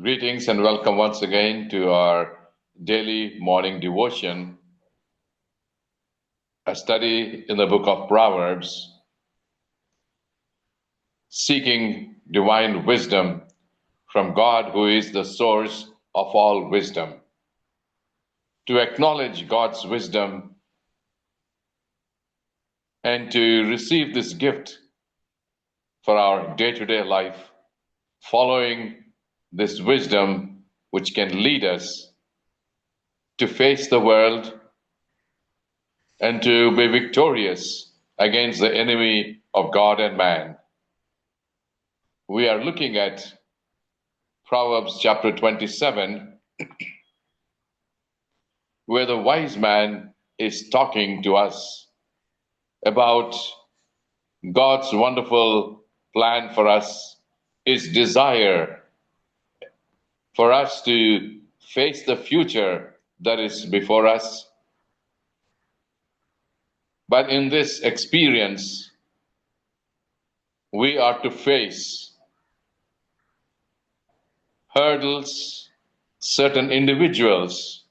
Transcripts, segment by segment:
Greetings and welcome once again to our daily morning devotion, a study in the book of Proverbs, seeking divine wisdom from God, who is the source of all wisdom. To acknowledge God's wisdom and to receive this gift for our day-to-day life, following this wisdom which can lead us to face the world and to be victorious against the enemy of God and man. We are looking at Proverbs chapter 27, where the wise man is talking to us about God's wonderful plan for us, his desire for us to face the future that is before us. But in this experience, we are to face hurdles, certain individuals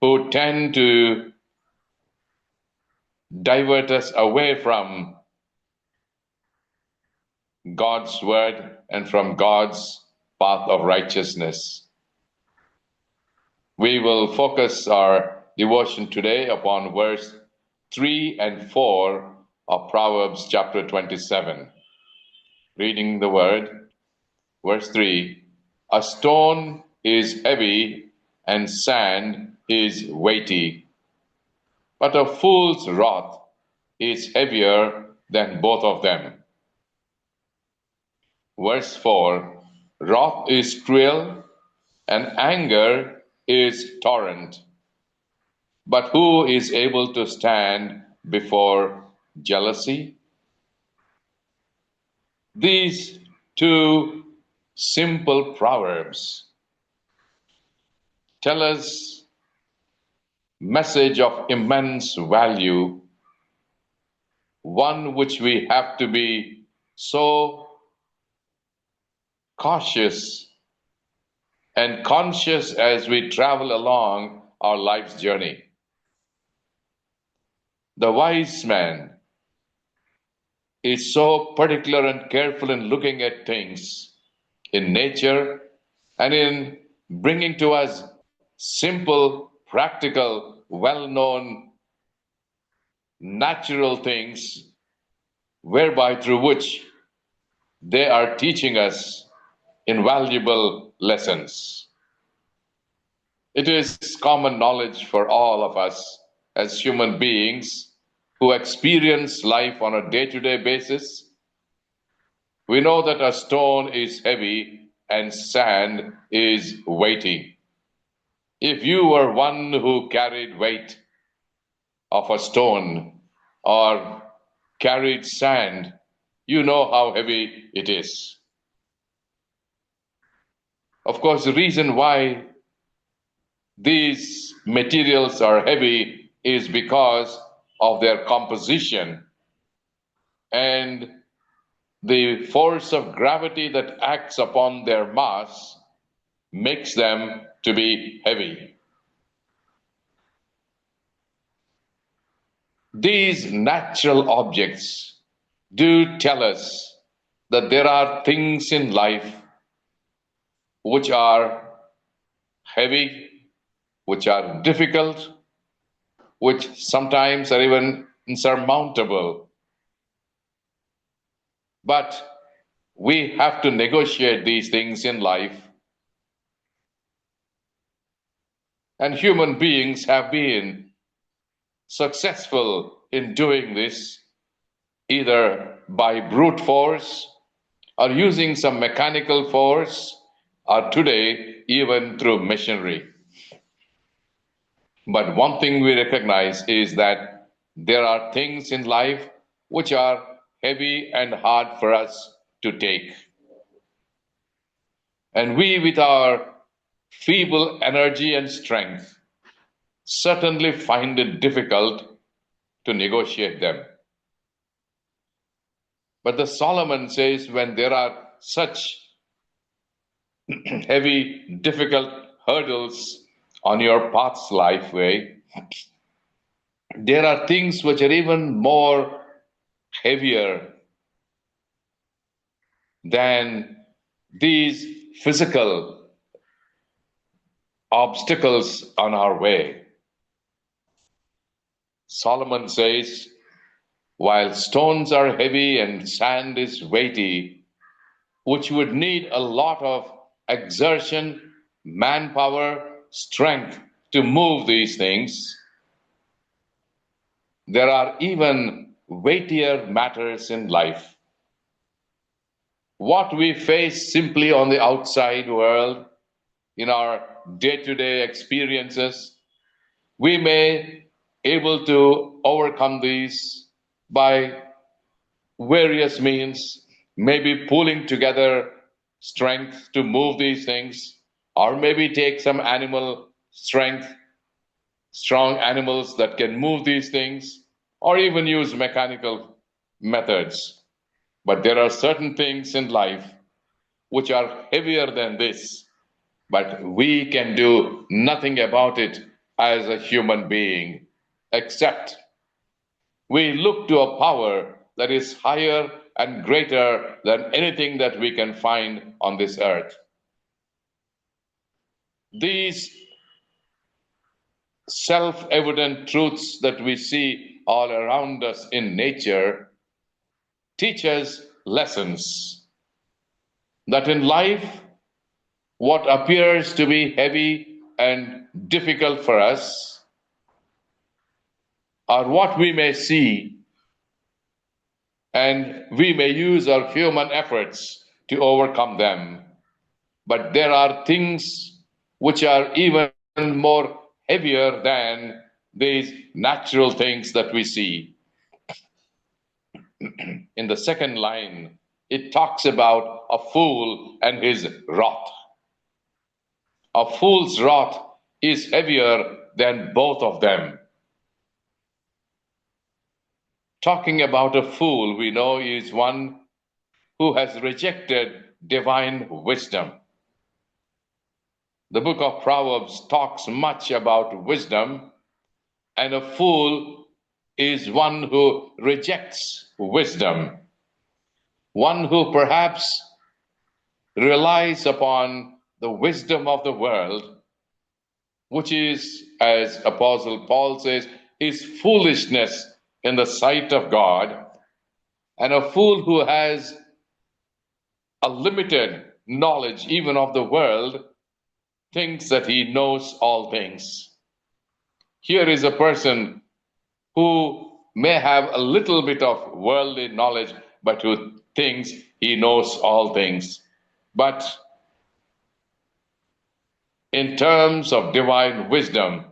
who tend to divert us away from God's word and from God's path of righteousness. We will focus our devotion today upon verse 3 and 4 of Proverbs chapter 27. Reading the word, verse 3, "A stone is heavy and sand is weighty, but a fool's wrath is heavier than both of them." Verse 4, "Wrath is cruel, and anger is torrent. But who is able to stand before jealousy?" These two simple proverbs tell us message of immense value, one which we have to be so cautious and conscious as we travel along our life's journey. The wise man is so particular and careful in looking at things in nature and in bringing to us simple, practical, well-known, natural things, whereby through which they are teaching us invaluable lessons. It is common knowledge for all of us as human beings who experience life on a day-to-day basis. We know that a stone is heavy and sand is weighty. If you were one who carried weight of a stone or carried sand, you know how heavy it is. Of course, the reason why these materials are heavy is because of their composition and the force of gravity that acts upon their mass makes them to be heavy. These natural objects do tell us that there are things in life which are heavy, which are difficult, which sometimes are even insurmountable. But we have to negotiate these things in life. And human beings have been successful in doing this, either by brute force or using some mechanical force, or today even through machinery. But one thing we recognize is that there are things in life which are heavy and hard for us to take. And we, with our feeble energy and strength, certainly find it difficult to negotiate them. But the Solomon says when there are such heavy, difficult hurdles on your path's life way, there are things which are even more heavier than these physical obstacles on our way. Solomon says, while stones are heavy and sand is weighty, which would need a lot of exertion, manpower, strength to move these things, there are even weightier matters in life. What we face simply on the outside world, in our day-to-day experiences, we may able to overcome these by various means, maybe pulling together strength to move these things, or maybe take some animal strength, strong animals that can move these things, or even use mechanical methods. But there are certain things in life which are heavier than this, but we can do nothing about it as a human being, except we look to a power that is higher and greater than anything that we can find on this earth. These self-evident truths that we see all around us in nature teach us lessons that in life, what appears to be heavy and difficult for us, or what we may see, and we may use our human efforts to overcome them. But there are things which are even more heavier than these natural things that we see. In the second line, it talks about a fool and his wrath. A fool's wrath is heavier than both of them. Talking about a fool, we know, is one who has rejected divine wisdom. The book of Proverbs talks much about wisdom, and a fool is one who rejects wisdom, one who perhaps relies upon the wisdom of the world, which is, as Apostle Paul says, is foolishness in the sight of God, and a fool who has a limited knowledge even of the world thinks that he knows all things. Here is a person who may have a little bit of worldly knowledge, but who thinks he knows all things. But in terms of divine wisdom,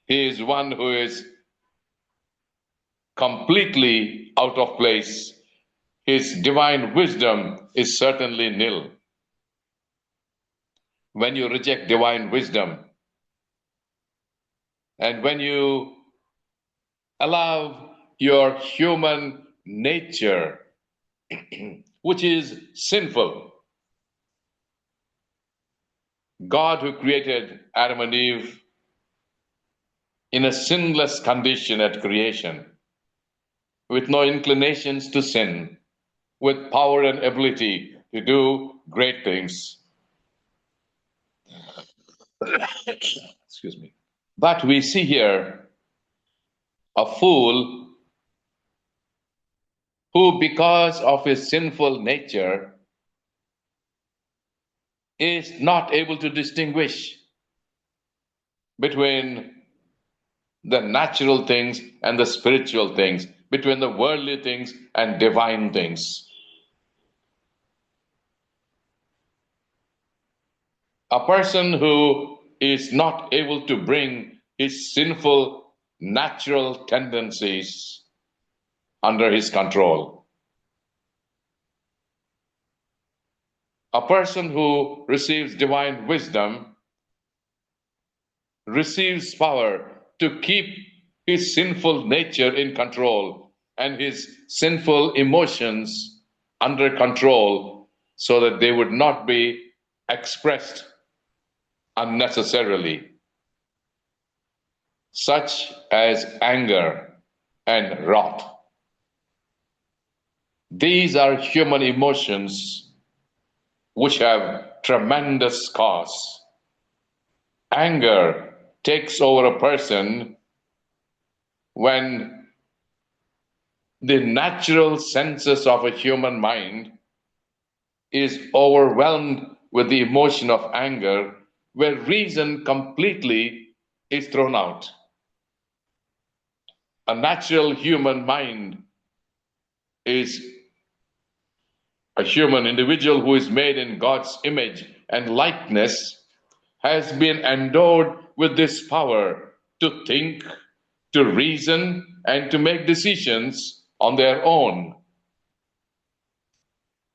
he is one who is completely out of place. His divine wisdom is certainly nil. When you reject divine wisdom, and when you allow your human nature, which is sinful, God, who created Adam and Eve in a sinless condition at creation, with no inclinations to sin, with power and ability to do great things. Excuse me. But we see here a fool who, because of his sinful nature, is not able to distinguish between the natural things and the spiritual things, between the worldly things and divine things. A person who is not able to bring his sinful natural tendencies under his control. A person who receives divine wisdom receives power to keep his sinful nature in control and his sinful emotions under control so that they would not be expressed unnecessarily, such as anger and wrath. These are human emotions which have tremendous cause. Anger takes over a person when the natural senses of a human mind is overwhelmed with the emotion of anger, where reason completely is thrown out. A natural human mind is a human individual who is made in God's image and likeness, has been endowed with this power to think, to reason, and to make decisions on their own.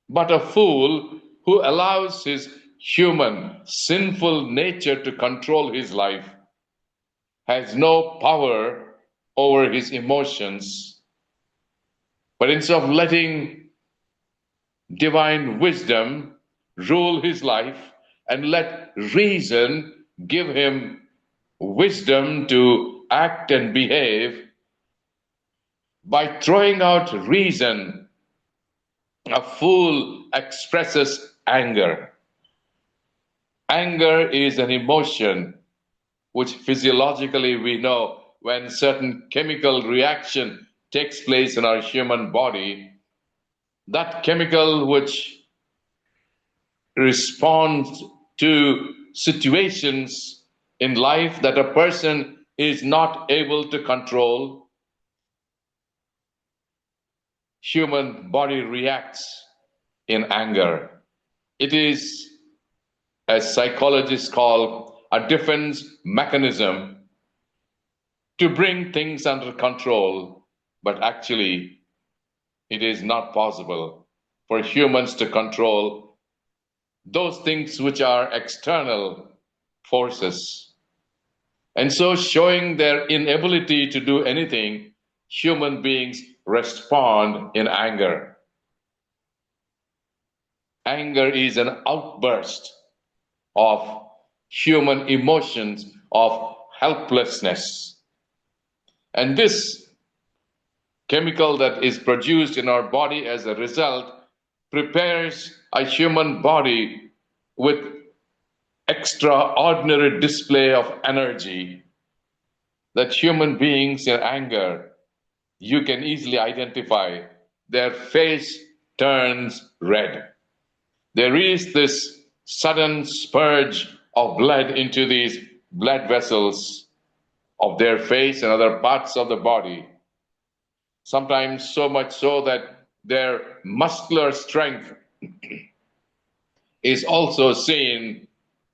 But a fool who allows his human, sinful nature to control his life has no power over his emotions. But instead of letting divine wisdom rule his life and let reason give him wisdom to act and behave, by throwing out reason, a fool expresses anger. Anger is an emotion which physiologically we know when certain chemical reaction takes place in our human body, that chemical which responds to situations in life that a person is not able to control, human body reacts in anger. It is, as psychologists call, a defense mechanism to bring things under control, but actually it is not possible for humans to control those things which are external forces. And so, showing their inability to do anything, human beings respond in anger. Anger is an outburst of human emotions of helplessness. And this chemical that is produced in our body as a result prepares a human body with extraordinary display of energy that human beings in anger, you can easily identify. Their face turns red. There is this sudden spurge of blood into these blood vessels of their face and other parts of the body. Sometimes so much so that their muscular strength is also seen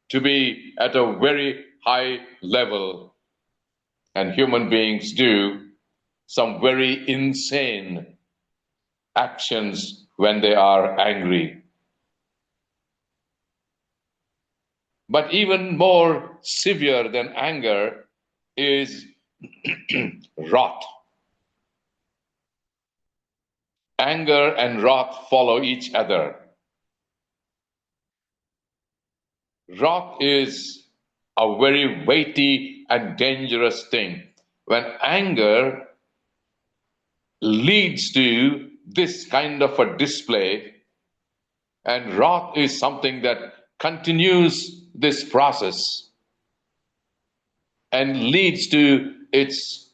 to be at a very high level. And human beings do some very insane actions when they are angry. But even more severe than anger is wrath. Anger and wrath follow each other. Wrath is a very weighty and dangerous thing. When anger leads to this kind of a display, and wrath is something that continues this process and leads to its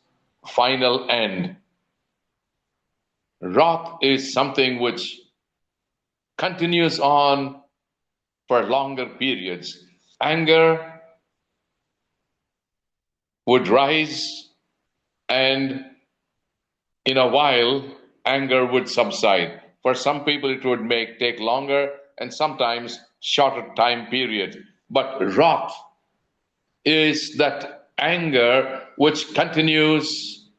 final end. Wrath is something which continues on for longer periods. Anger would rise, and in a while, anger would subside. For some people, it would take longer and sometimes shorter time period. But wrath is that anger which continues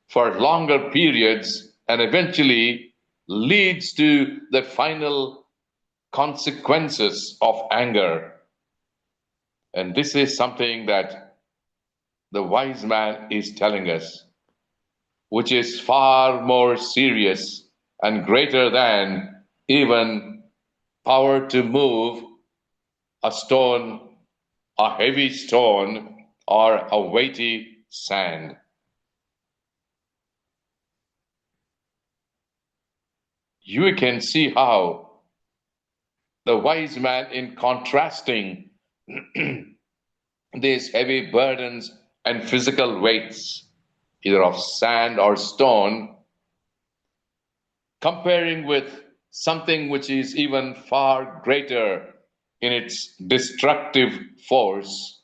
for longer periods and eventually leads to the final consequences of anger. And this is something that the wise man is telling us, which is far more serious and greater than even power to move a stone, a heavy stone, or a weighty sand. You can see how the wise man, in contrasting these heavy burdens and physical weights, either of sand or stone, comparing with something which is even far greater in its destructive force,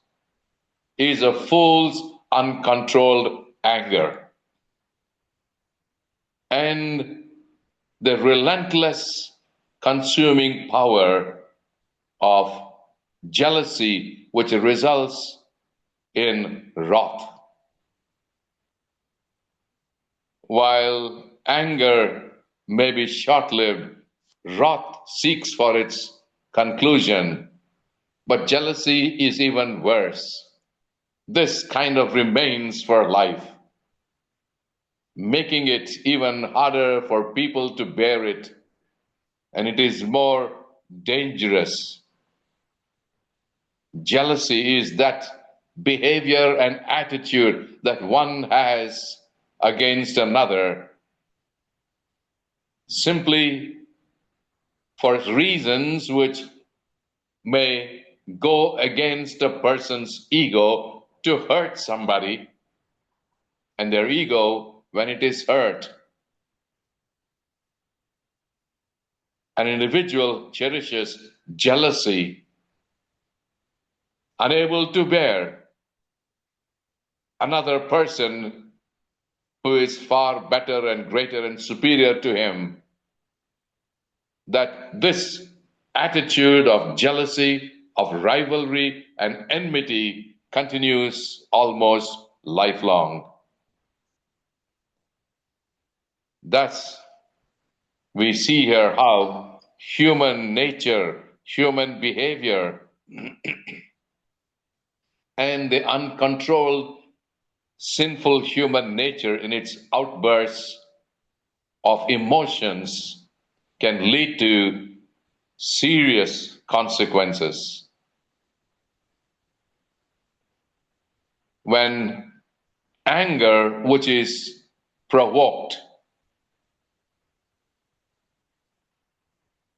is a fool's uncontrolled anger and the relentless consuming power of jealousy, which results in wrath. While anger may be short lived, wrath seeks for its conclusion, but jealousy is even worse. This kind of remains for life, making it even harder for people to bear it, and it is more dangerous. Jealousy is that behavior and attitude that one has against another simply for reasons which may go against a person's ego to hurt somebody, and their ego, when it is hurt, an individual cherishes jealousy, unable to bear another person who is far better and greater and superior to him, that this attitude of jealousy, of rivalry, and enmity continues almost lifelong. Thus, we see here how human nature, human behavior, and the uncontrolled sinful human nature in its outbursts of emotions can lead to serious consequences. When anger, which is provoked,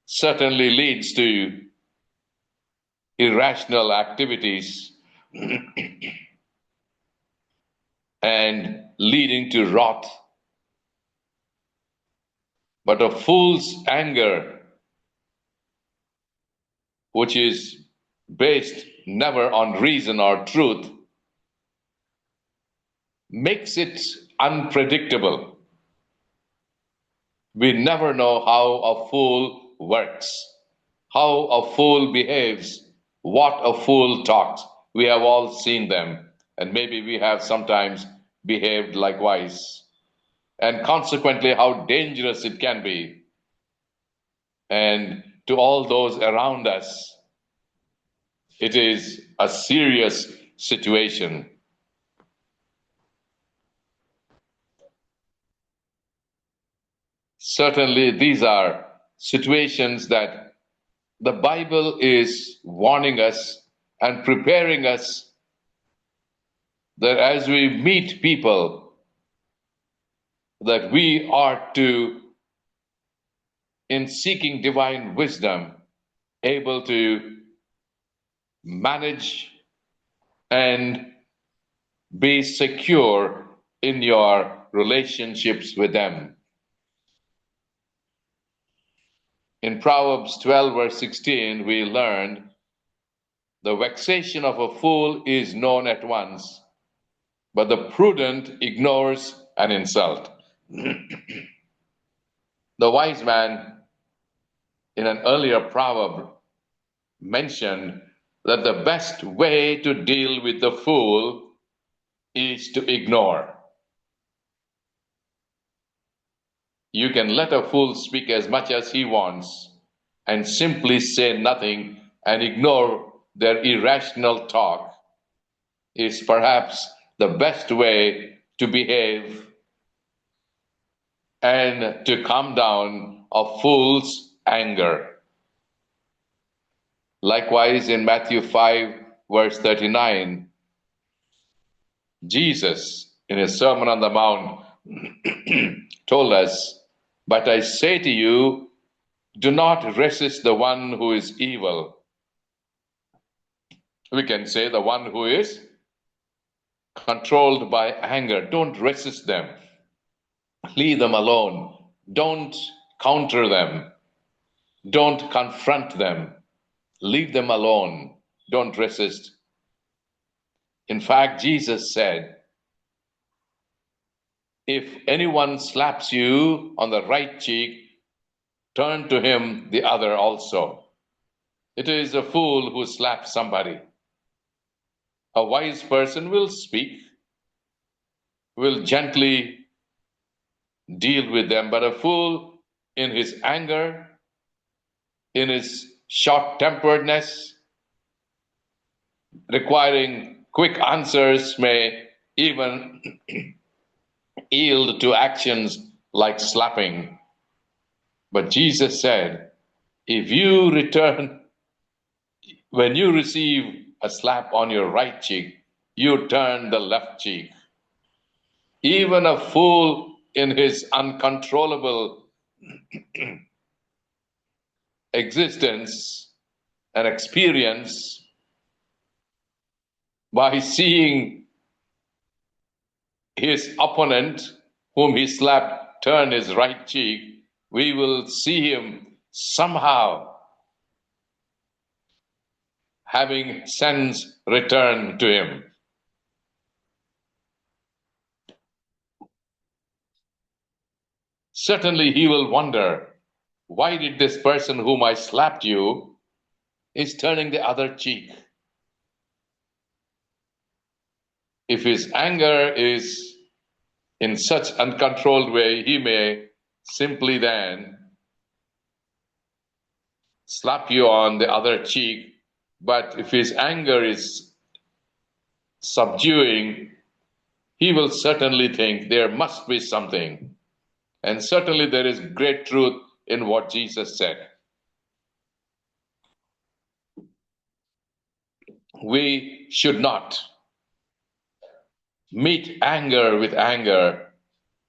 certainly leads to irrational activities and leading to wrath. But a fool's anger, which is based never on reason or truth, makes it unpredictable. We never know how a fool works, how a fool behaves, what a fool talks. We have all seen them, and maybe we have sometimes behaved likewise. And consequently, how dangerous it can be. And to all those around us, it is a serious situation. Certainly, these are situations that the Bible is warning us and preparing us that as we meet people, that we are to, in seeking divine wisdom, able to manage and be secure in your relationships with them. In Proverbs 12, verse 16, we learned the vexation of a fool is known at once, but the prudent ignores an insult. The wise man, in an earlier proverb, mentioned that the best way to deal with the fool is to ignore. You can let a fool speak as much as he wants and simply say nothing and ignore their irrational talk is perhaps the best way to behave and to calm down a fool's anger. Likewise, in Matthew 5, verse 39, Jesus, in his Sermon on the Mount, told us, "But I say to you, do not resist the one who is evil." We can say the one who is controlled by anger. Don't resist them. Leave them alone. Don't counter them. Don't confront them. Leave them alone. Don't resist. In fact, Jesus said, if anyone slaps you on the right cheek, turn to him the other also. It is a fool who slaps somebody. A wise person will speak, will gently deal with them, but a fool in his anger, in his short-temperedness, requiring quick answers, may even yield to actions like slapping. But Jesus said, if you return, when you receive a slap on your right cheek, you turn the left cheek. Even a fool in his uncontrollable existence and experience, by seeing his opponent whom he slapped turn his right cheek, we will see him somehow having sense return to him. Certainly he will wonder, why did this person whom I slapped you is turning the other cheek? If his anger is in such uncontrolled way, he may simply then slap you on the other cheek. But if his anger is subduing, he will certainly think there must be something. And certainly there is great truth in what Jesus said. We should not meet anger with anger,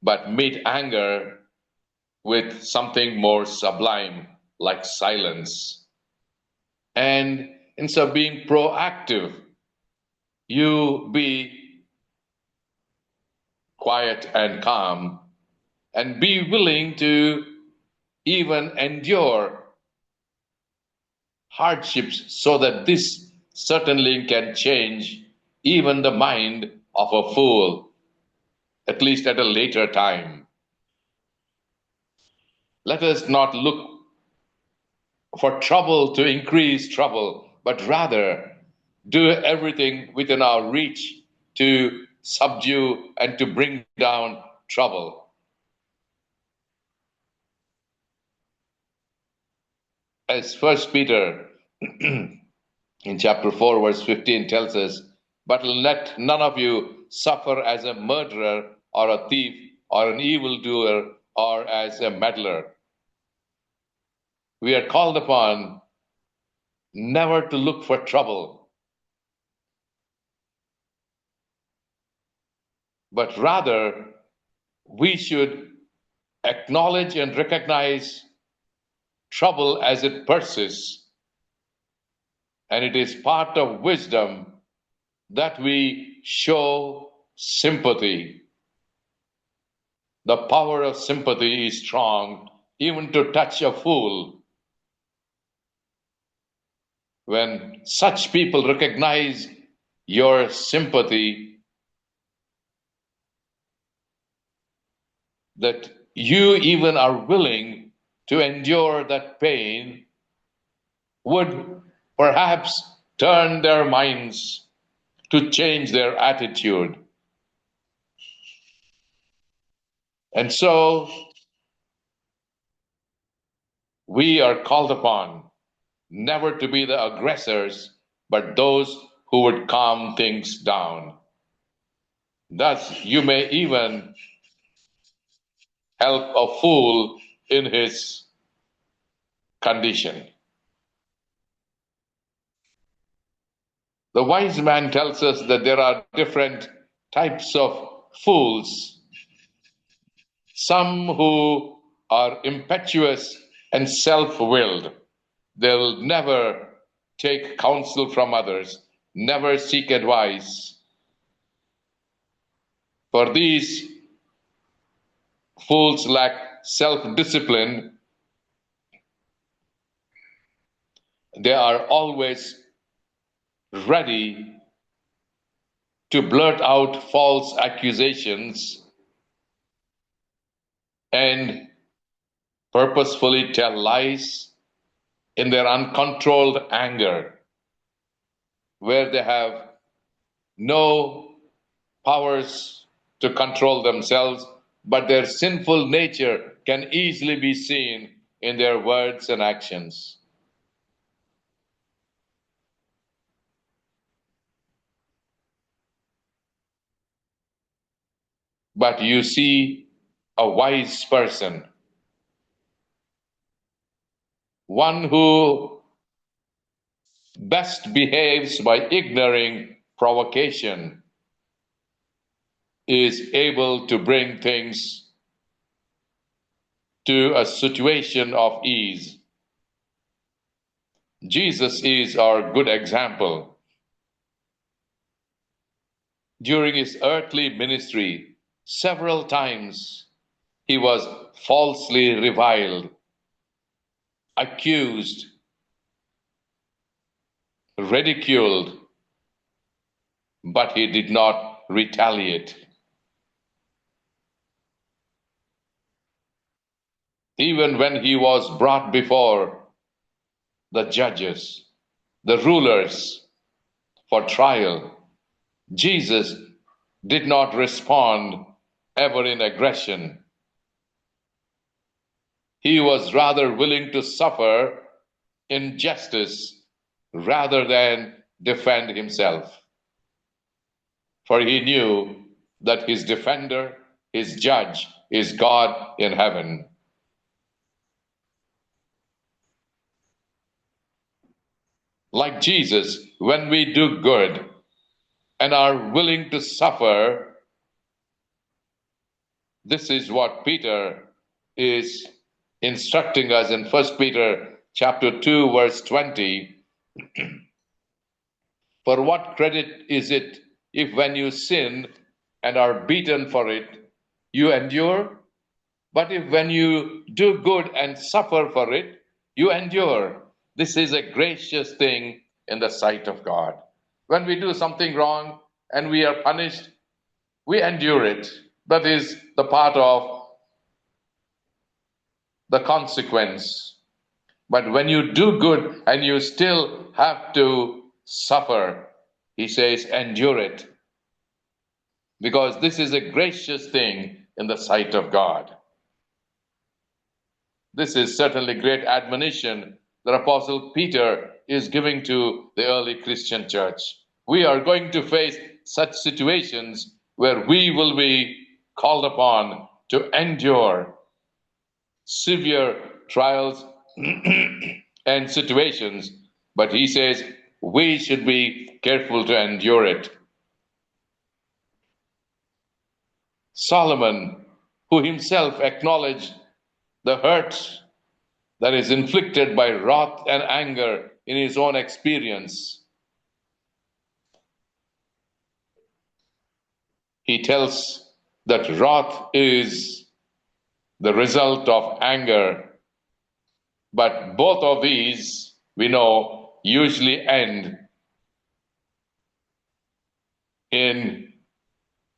but meet anger with something more sublime, like silence. And instead of being proactive, you be quiet and calm and be willing to even endure hardships so that this certainly can change even the mind of a fool, at least at a later time. Let us not look for trouble to increase trouble, but rather do everything within our reach to subdue and to bring down trouble. As First Peter in chapter 4, verse 15 tells us, but let none of you suffer as a murderer or a thief or an evildoer or as a meddler. We are called upon never to look for trouble, but rather we should acknowledge and recognize trouble as it persists. And it is part of wisdom that we show sympathy. The power of sympathy is strong, even to touch a fool. When such people recognize your sympathy, that you even are willing to endure that pain, would perhaps turn their minds to change their attitude. And so we are called upon never to be the aggressors, but those who would calm things down. Thus, you may even help a fool in his condition. The wise man tells us that there are different types of fools. Some who are impetuous and self willed. They'll never take counsel from others, never seek advice. For these fools lack self discipline. They are always ready to blurt out false accusations and purposefully tell lies in their uncontrolled anger, where they have no powers to control themselves, but their sinful nature can easily be seen in their words and actions. But you see a wise person, one who best behaves by ignoring provocation, is able to bring things to a situation of ease. Jesus is our good example. During his earthly ministry, several times he was falsely reviled, accused, ridiculed, but he did not retaliate. Even when he was brought before the judges, the rulers, for trial, Jesus did not respond ever in aggression. He was rather willing to suffer injustice rather than defend himself. For he knew that his defender, his judge, is God in heaven. Like Jesus, when we do good and are willing to suffer, this is what Peter is instructing us in 1 Peter chapter 2, verse 20. For what credit is it if when you sin and are beaten for it, you endure? But if when you do good and suffer for it, you endure. This is a gracious thing in the sight of God. When we do something wrong and we are punished, we endure it. That is the part of the consequence. But when you do good and you still have to suffer, he says, endure it. Because this is a gracious thing in the sight of God. This is certainly great admonition that Apostle Peter is giving to the early Christian church. We are going to face such situations where we will be called upon to endure severe trials and situations, but he says we should be careful to endure it. Solomon, who himself acknowledged the hurt that is inflicted by wrath and anger in his own experience, he tells that wrath is the result of anger, but both of these, we know, usually end in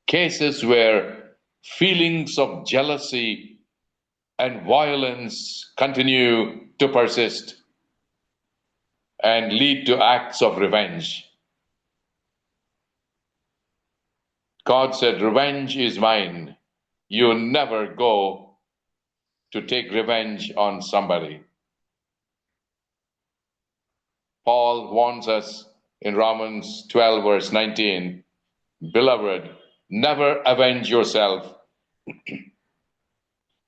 cases where feelings of jealousy and violence continue to persist and lead to acts of revenge. God said, "Revenge is mine." You never go to take revenge on somebody. Paul warns us in Romans 12, verse 19, "Beloved, never avenge yourself,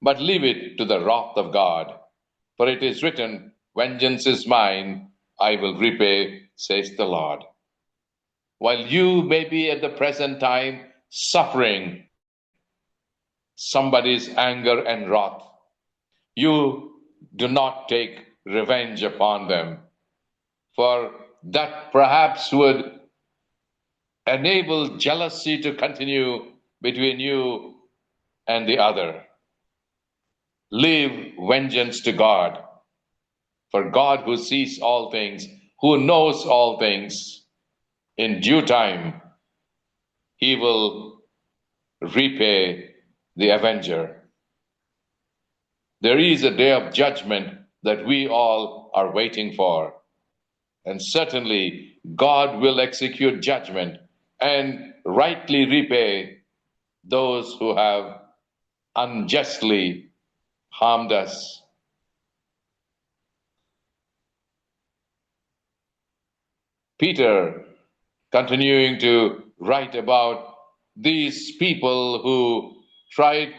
but leave it to the wrath of God. For it is written, 'Vengeance is mine, I will repay,' says the Lord." While you may be at the present time suffering somebody's anger and wrath, you do not take revenge upon them, for that perhaps would enable jealousy to continue between you and the other. Leave vengeance to God, for God who sees all things, who knows all things, in due time, he will repay the avenger. There is a day of judgment that we all are waiting for. And certainly, God will execute judgment and rightly repay those who have unjustly harmed us. Peter, continuing to write about these people who tried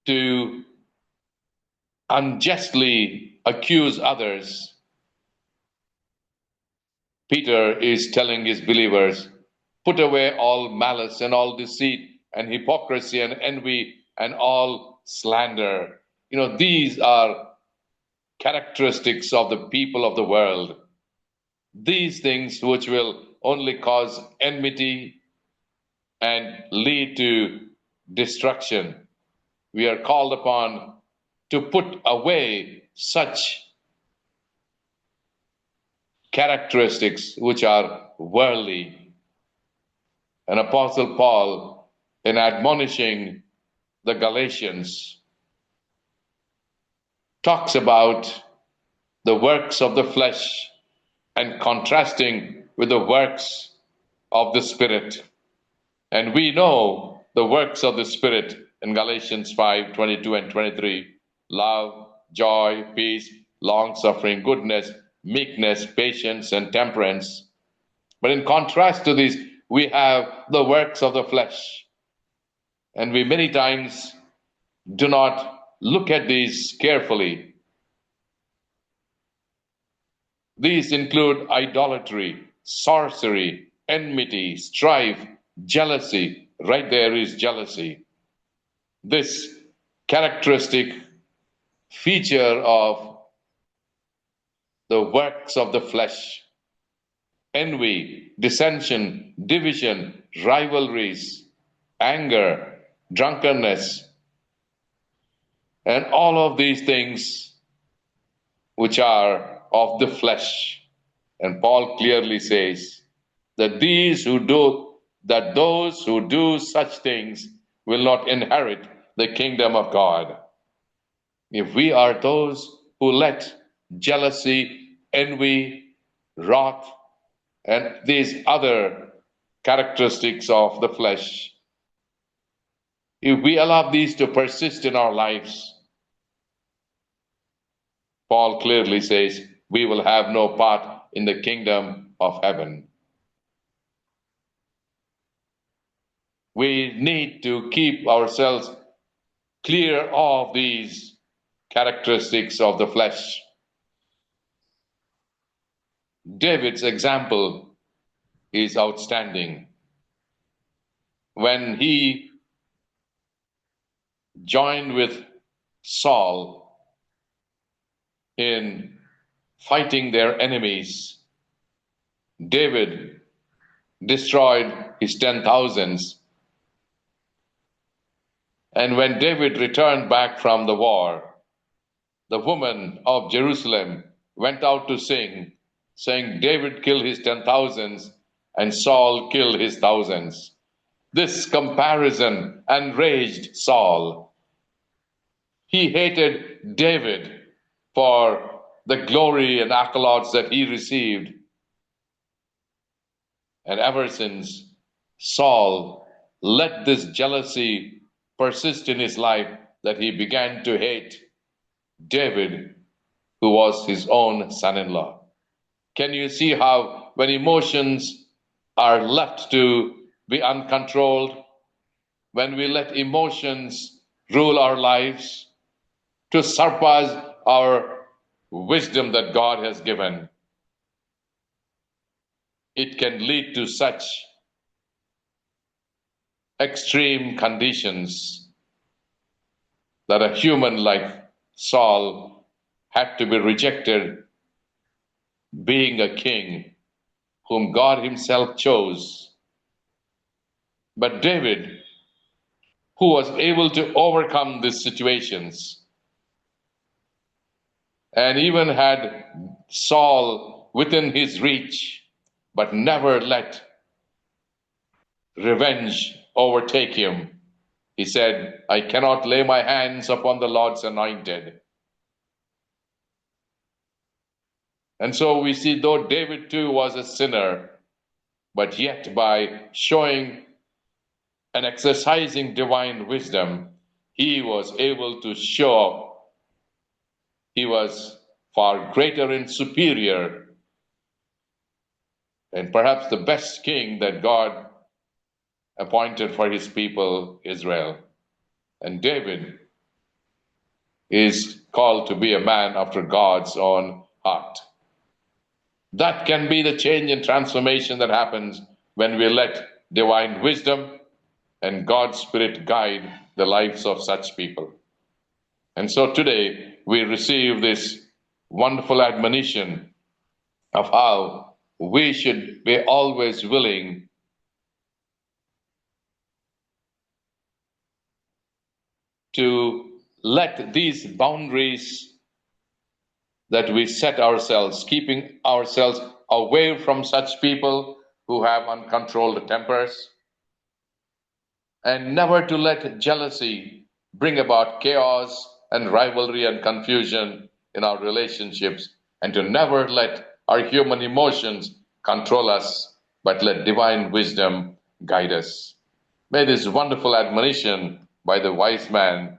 to unjustly accuse others, Peter is telling his believers, put away all malice and all deceit and hypocrisy and envy and all slander. These are characteristics of the people of the world. These things which will only cause enmity and lead to destruction. We are called upon to put away such characteristics which are worldly. And Apostle Paul, in admonishing the Galatians, talks about the works of the flesh and contrasting with the works of the Spirit. And we know the works of the Spirit in Galatians 5:22 and 23: love, joy, peace, long-suffering, goodness, meekness, patience, and temperance. But in contrast to these, we have the works of the flesh. And we many times do not look at these carefully. These include idolatry, sorcery, enmity, strife, jealousy. Right there is jealousy. This characteristic feature of the works of the flesh: envy, dissension, division, rivalries, anger, drunkenness, and all of these things which are of the flesh. And Paul clearly says that those who do such things will not inherit the kingdom of God. If we are those who let jealousy, envy, wrath, and these other characteristics of the flesh, if we allow these to persist in our lives, Paul clearly says we will have no part in the kingdom of heaven. We need to keep ourselves clear of these characteristics of the flesh. David's example is outstanding. When he joined with Saul in fighting their enemies, David destroyed his 10,000s. And when David returned back from the war, the women of Jerusalem went out to sing, saying, David killed his 10,000s and Saul killed his thousands. This comparison enraged Saul. He hated David for the glory and accolades that he received. And ever since, Saul let this jealousy persist in his life that he began to hate David, who was his own son-in-law. Can you see how when emotions are left to be uncontrolled, when we let emotions rule our lives to surpass our wisdom that God has given, it can lead to such extreme conditions that a human like Saul had to be rejected, being a king whom God himself chose. But David, who was able to overcome these situations and even had Saul within his reach, but never let revenge overtake him. He said, I cannot lay my hands upon the Lord's anointed. And so we see, though David too was a sinner, but yet by showing and exercising divine wisdom, he was able to show he was far greater and superior, and perhaps the best king that God appointed for his people, Israel. And David is called to be a man after God's own heart. That can be the change and transformation that happens when we let divine wisdom and God's Spirit guide the lives of such people. And so today we receive this wonderful admonition of how we should be always willing to let these boundaries that we set ourselves, keeping ourselves away from such people who have uncontrolled tempers, and never to let jealousy bring about chaos and rivalry and confusion in our relationships, and to never let our human emotions control us, but let divine wisdom guide us. May this wonderful admonition by the wise man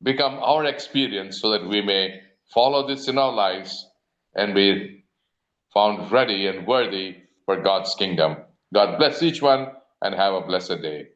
become our experience so that we may follow this in our lives and be found ready and worthy for God's kingdom. God bless each one and have a blessed day.